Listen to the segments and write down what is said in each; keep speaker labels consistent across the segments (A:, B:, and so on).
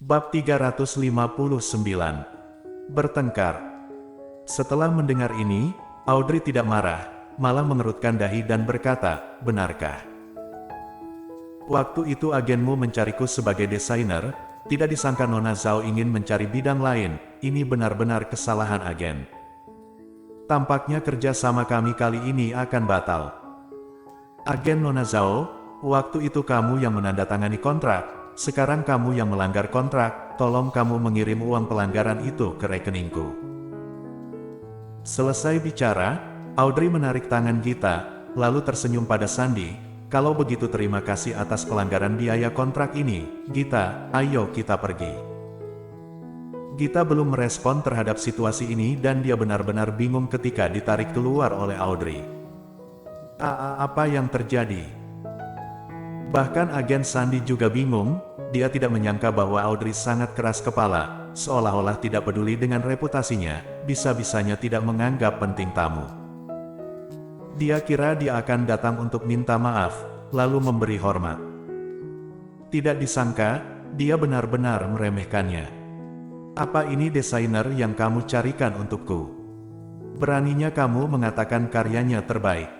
A: Bab 359. Bertengkar. Setelah mendengar ini, Audrey tidak marah, malah mengerutkan dahi dan berkata, "Benarkah? Waktu itu agenmu mencariku sebagai desainer, tidak disangka Nona Zhao ingin mencari bidang lain, ini benar-benar kesalahan agen. Tampaknya kerja sama kami kali ini akan batal." "Agen Nona Zhao, waktu itu kamu yang menandatangani kontrak. Sekarang kamu yang melanggar kontrak, tolong kamu mengirim uang pelanggaran itu ke rekeningku." Selesai bicara, Audrey menarik tangan Gita, lalu tersenyum pada Sandy. "Kalau begitu terima kasih atas pelanggaran biaya kontrak ini, Gita, ayo kita pergi." Gita belum merespon terhadap situasi ini dan dia benar-benar bingung ketika ditarik keluar oleh Audrey. Apa yang terjadi?" Bahkan agen Sandy juga bingung, dia tidak menyangka bahwa Audrey sangat keras kepala, seolah-olah tidak peduli dengan reputasinya, bisa-bisanya tidak menganggap penting tamu. Dia kira dia akan datang untuk minta maaf, lalu memberi hormat. Tidak disangka, dia benar-benar meremehkannya. "Apa ini desainer yang kamu carikan untukku? Beraninya kamu mengatakan karyanya terbaik?"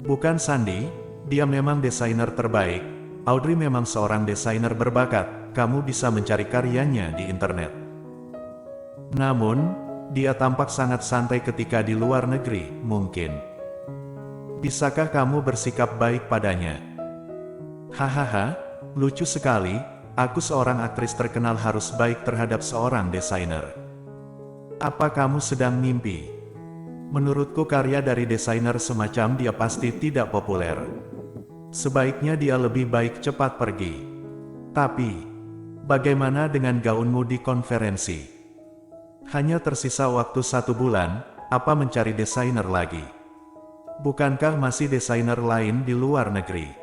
A: "Bukan Sandy, dia memang desainer terbaik. Audrey memang seorang desainer berbakat, kamu bisa mencari karyanya di internet. Namun, dia tampak sangat santai ketika di luar negeri, mungkin. Bisakah kamu bersikap baik padanya?" "Hahaha, lucu sekali, aku seorang aktris terkenal harus baik terhadap seorang desainer. Apa kamu sedang mimpi? Menurutku karya dari desainer semacam dia pasti tidak populer. Sebaiknya dia lebih baik cepat pergi. Tapi, bagaimana dengan gaunmu di konferensi? Hanya tersisa waktu 1 bulan, apa mencari desainer lagi? Bukankah masih desainer lain di luar negeri?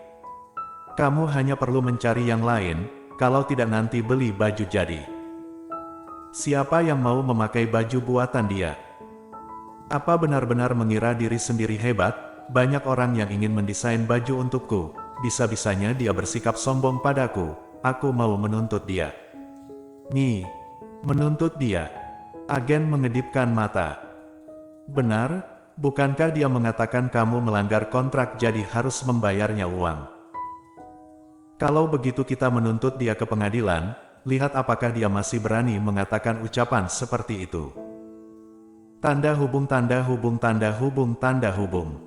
A: Kamu hanya perlu mencari yang lain, kalau tidak nanti beli baju jadi. Siapa yang mau memakai baju buatan dia? Apa benar-benar mengira diri sendiri hebat? Banyak orang yang ingin mendesain baju untukku, bisa-bisanya dia bersikap sombong padaku, aku mau menuntut dia." Menuntut dia?" Agen mengedipkan mata. "Benar, bukankah dia mengatakan kamu melanggar kontrak jadi harus membayarnya uang? Kalau begitu kita menuntut dia ke pengadilan, lihat apakah dia masih berani mengatakan ucapan seperti itu." Tanda hubung tanda hubung tanda hubung tanda hubung.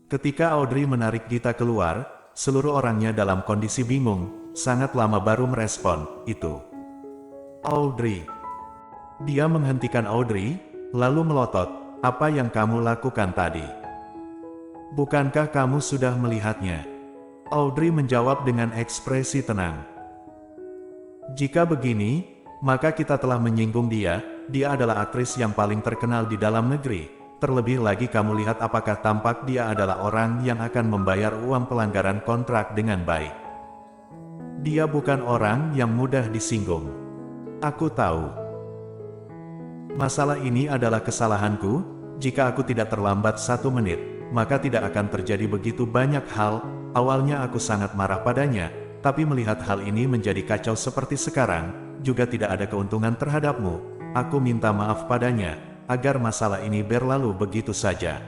A: Ketika Audrey menarik Gita keluar, seluruh orangnya dalam kondisi bingung, sangat lama baru merespon, "Itu Audrey." Dia menghentikan Audrey, lalu melotot, "Apa yang kamu lakukan tadi? Bukankah kamu sudah melihatnya?" Audrey menjawab dengan ekspresi tenang. "Jika begini, maka kita telah menyinggung dia, dia adalah aktris yang paling terkenal di dalam negeri. Terlebih lagi kamu lihat apakah tampak dia adalah orang yang akan membayar uang pelanggaran kontrak dengan baik. Dia bukan orang yang mudah disinggung. Aku tahu. Masalah ini adalah kesalahanku, jika aku tidak terlambat 1 menit, maka tidak akan terjadi begitu banyak hal. Awalnya aku sangat marah padanya, tapi melihat hal ini menjadi kacau seperti sekarang, juga tidak ada keuntungan terhadapmu. Aku minta maaf padanya, agar masalah ini berlalu begitu saja."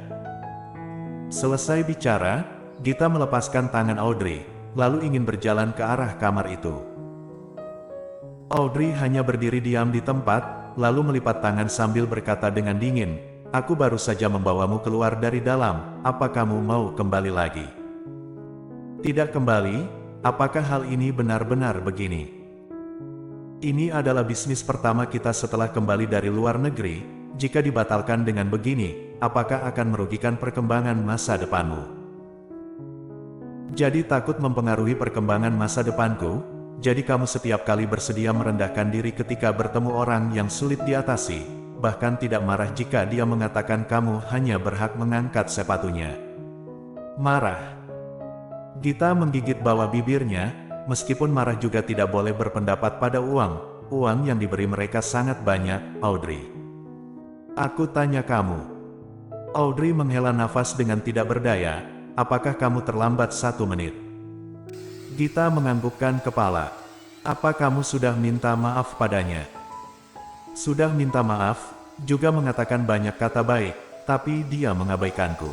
A: Selesai bicara, Gita melepaskan tangan Audrey, lalu ingin berjalan ke arah kamar itu. Audrey hanya berdiri diam di tempat, lalu melipat tangan sambil berkata dengan dingin, "Aku baru saja membawamu keluar dari dalam, apa kamu mau kembali lagi?" "Tidak kembali, apakah hal ini benar-benar begini? Ini adalah bisnis pertama kita setelah kembali dari luar negeri. Jika dibatalkan dengan begini, apakah akan merugikan perkembangan masa depanmu? Jadi takut mempengaruhi perkembangan masa depanku? Jadi kamu setiap kali bersedia merendahkan diri ketika bertemu orang yang sulit diatasi, bahkan tidak marah jika dia mengatakan kamu hanya berhak mengangkat sepatunya? Marah?" Gita menggigit bawah bibirnya, meskipun marah juga tidak boleh berpendapat pada uang. Uang yang diberi mereka sangat banyak, Audrey. "Aku tanya kamu." Audrey menghela nafas dengan tidak berdaya, "Apakah kamu terlambat 1 menit?" Gita menganggukkan kepala. Apa kamu sudah minta maaf padanya? Sudah minta maaf, juga mengatakan banyak kata baik, tapi dia mengabaikanku.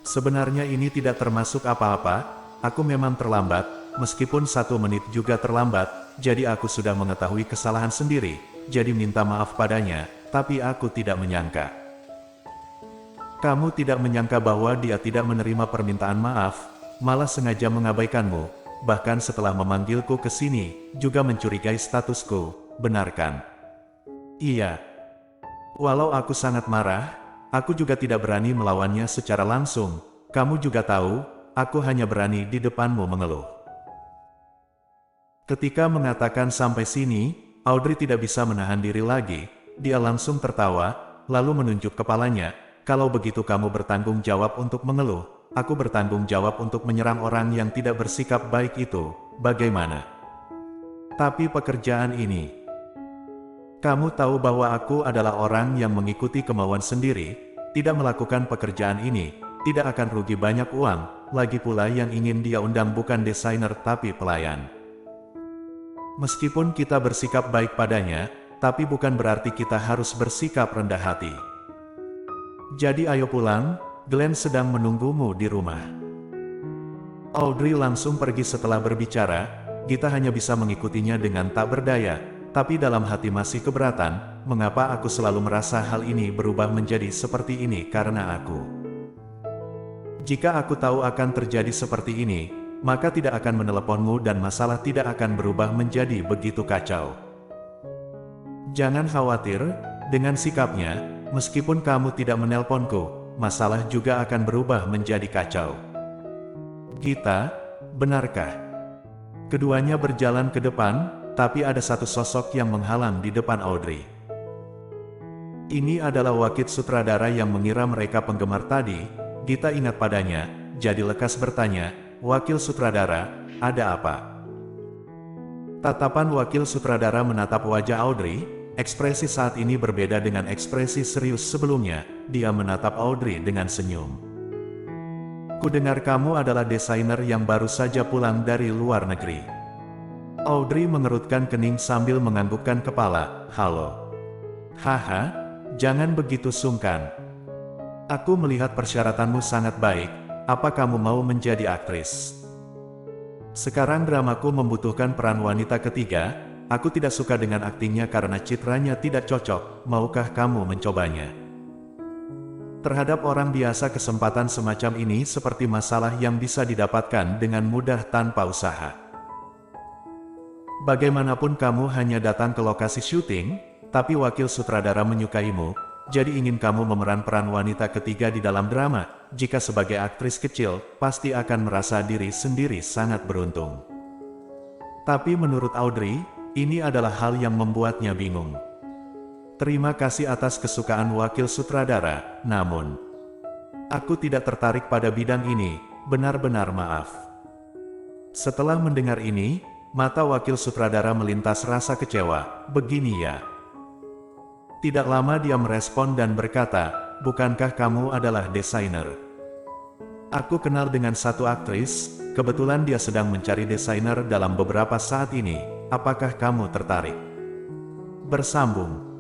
A: Sebenarnya ini tidak termasuk apa-apa, aku memang terlambat, meskipun 1 menit juga terlambat, jadi aku sudah mengetahui kesalahan sendiri, jadi minta maaf padanya, tapi aku tidak menyangka. Kamu tidak menyangka bahwa dia tidak menerima permintaan maaf, malah sengaja mengabaikanmu, bahkan setelah memanggilku ke sini, juga mencurigai statusku, benar kan? Iya. Walau aku sangat marah, aku juga tidak berani melawannya secara langsung. Kamu juga tahu, aku hanya berani di depanmu mengeluh. Ketika mengatakan sampai sini, Audrey tidak bisa menahan diri lagi. Dia langsung tertawa, lalu menunjuk kepalanya. Kalau begitu kamu bertanggung jawab untuk mengeluh, aku bertanggung jawab untuk menyerang orang yang tidak bersikap baik itu. Bagaimana? Tapi pekerjaan ini, kamu tahu bahwa aku adalah orang yang mengikuti kemauan sendiri, tidak melakukan pekerjaan ini, tidak akan rugi banyak uang, lagi pula yang ingin dia undang bukan desainer tapi pelayan. Meskipun kita bersikap baik padanya, tapi bukan berarti kita harus bersikap rendah hati. Jadi ayo pulang, Glenn sedang menunggumu di rumah. Audrey langsung pergi setelah berbicara, kita hanya bisa mengikutinya dengan tak berdaya, tapi dalam hati masih keberatan, mengapa aku selalu merasa hal ini berubah menjadi seperti ini karena aku. Jika aku tahu akan terjadi seperti ini, maka tidak akan meneleponmu dan masalah tidak akan berubah menjadi begitu kacau. Jangan khawatir, dengan sikapnya, meskipun kamu tidak menelponku, masalah juga akan berubah menjadi kacau. Gita, benarkah? Keduanya berjalan ke depan, tapi ada satu sosok yang menghalang di depan Audrey. Ini adalah wakil sutradara yang mengira mereka penggemar tadi. Gita ingat padanya, jadi lekas bertanya, "Wakil sutradara, ada apa?" Tatapan wakil sutradara menatap wajah Audrey. Ekspresi saat ini berbeda dengan ekspresi serius sebelumnya. Dia menatap Audrey dengan senyum. "Kudengar kamu adalah desainer yang baru saja pulang dari luar negeri." Audrey mengerutkan kening sambil menganggukkan kepala. "Halo." "Haha, jangan begitu sungkan. Aku melihat persyaratanmu sangat baik. Apa kamu mau menjadi aktris? Sekarang dramaku membutuhkan peran wanita ketiga. Aku tidak suka dengan aktingnya karena citranya tidak cocok. Maukah kamu mencobanya?" Terhadap orang biasa kesempatan semacam ini seperti masalah yang bisa didapatkan dengan mudah tanpa usaha. Bagaimanapun kamu hanya datang ke lokasi syuting, tapi wakil sutradara menyukaimu, jadi ingin kamu memeran peran wanita ketiga di dalam drama. Jika sebagai aktris kecil, pasti akan merasa diri sendiri sangat beruntung. Tapi menurut Audrey, ini adalah hal yang membuatnya bingung. "Terima kasih atas kesukaan wakil sutradara, namun aku tidak tertarik pada bidang ini, benar-benar maaf." Setelah mendengar ini, mata wakil sutradara melintas rasa kecewa. "Begini ya." Tidak lama dia merespon dan berkata, "Bukankah kamu adalah desainer? Aku kenal dengan satu aktris, kebetulan dia sedang mencari desainer dalam beberapa saat ini. Apakah kamu tertarik?" Bersambung.